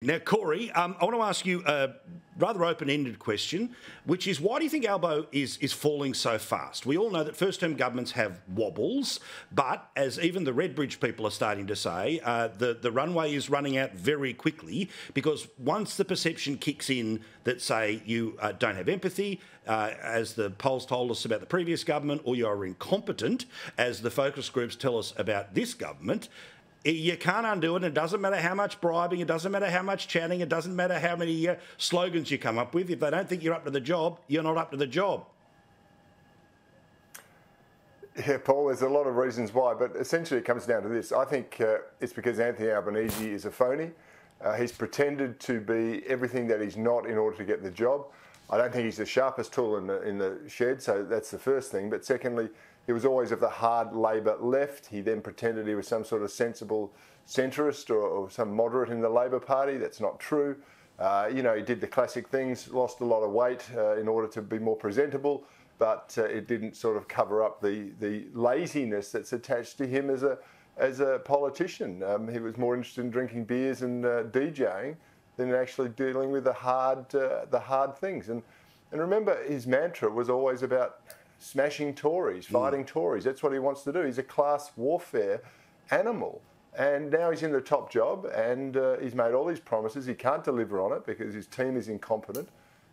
Now, Corey, I want to ask you a rather open-ended question, which is why do you think Albo is falling so fast? We all know that first-term governments have wobbles, but as even the Redbridge people are starting to say, the runway is running out very quickly because once the perception kicks in that, say, you don't have empathy, as the polls told us about the previous government, or you are incompetent, as the focus groups tell us about this government, you can't undo it. It doesn't matter how much bribing, it doesn't matter how much chatting, it doesn't matter how many slogans you come up with. If they don't think you're up to the job, you're not up to the job. Yeah, Paul, there's a lot of reasons why, but essentially it comes down to this. I think it's because Anthony Albanese is a phony. He's pretended to be everything that he's not in order to get the job. I don't think he's the sharpest tool in the shed, so that's the first thing. But secondly, he was always of the hard Labor left. He then pretended he was some sort of sensible centrist or some moderate in the Labor Party. That's not true. He did the classic things, lost a lot of weight in order to be more presentable, but it didn't sort of cover up the laziness that's attached to him as a politician. He was more interested in drinking beers and DJing than actually dealing with the hard things. And remember, his mantra was always about smashing Tories, fighting Tories. That's what he wants to do. He's a class warfare animal. And now he's in the top job and he's made all these promises. He can't deliver on it because his team is incompetent.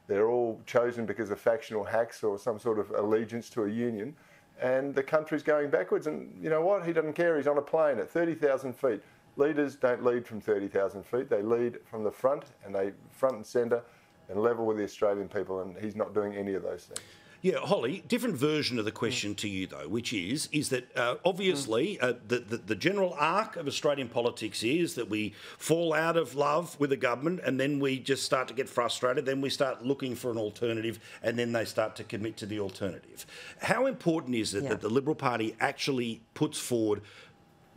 They're all chosen because of factional hacks or some sort of allegiance to a union. And the country's going backwards. And you know what? He doesn't care. He's on a plane at 30,000 feet. Leaders don't lead from 30,000 feet. They lead from the front, and they front and centre and level with the Australian people. And he's not doing any of those things. Yeah, Hollie, different version of the question to you, though, which is that obviously the general arc of Australian politics is that we fall out of love with the government and then we just start to get frustrated, then we start looking for an alternative and then they start to commit to the alternative. How important is it that the Liberal Party actually puts forward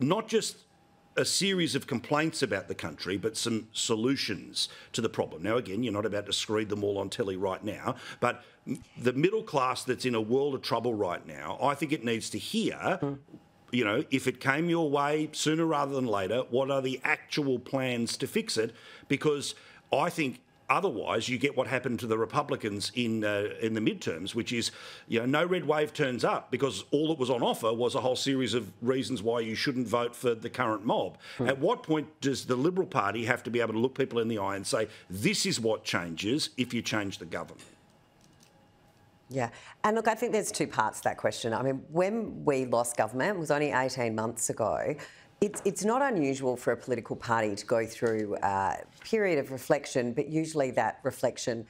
not just a series of complaints about the country, but some solutions to the problem? Now, again, you're not about to screed them all on telly right now, but the middle class that's in a world of trouble right now, I think it needs to hear, if it came your way sooner rather than later, what are the actual plans to fix it? Because I think otherwise, you get what happened to the Republicans in the midterms, which is, no red wave turns up because all that was on offer was a whole series of reasons why you shouldn't vote for the current mob. At what point does the Liberal Party have to be able to look people in the eye and say, this is what changes if you change the government? Yeah, and look, I think there's two parts to that question. I mean, when we lost government, it was only 18 months ago. It's not unusual for a political party to go through a period of reflection, but usually that reflection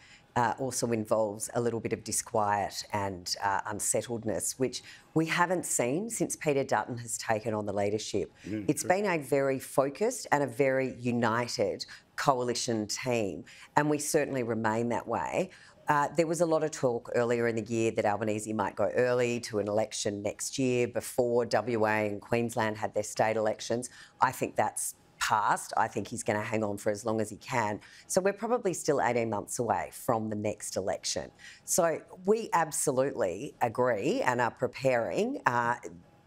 also involves a little bit of disquiet and unsettledness, which we haven't seen since Peter Dutton has taken on the leadership. It's been a very focused and a very united coalition team, and we certainly remain that way. There was a lot of talk earlier in the year that Albanese might go early to an election next year before WA and Queensland had their state elections. I think that's passed. I think he's going to hang on for as long as he can. So we're probably still 18 months away from the next election. So we absolutely agree and are preparing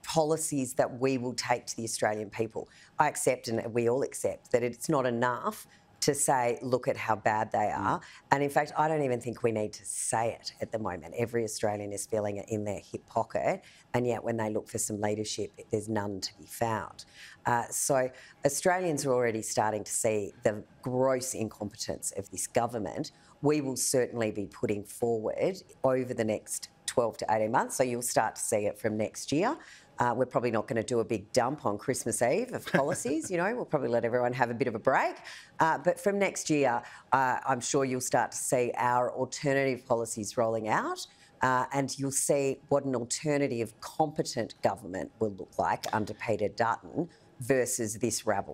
policies that we will take to the Australian people. I accept, and we all accept, that it's not enough to say, look at how bad they are. And in fact, I don't even think we need to say it at the moment. Every Australian is feeling it in their hip pocket, and yet when they look for some leadership, there's none to be found. So Australians are already starting to see the gross incompetence of this government. We will certainly be putting forward over the next 12 to 18 months, so you'll start to see it from next year. We're probably not going to do a big dump on Christmas Eve of policies, we'll probably let everyone have a bit of a break. But from next year, I'm sure you'll start to see our alternative policies rolling out, and you'll see what an alternative competent government will look like under Peter Dutton versus this rabble.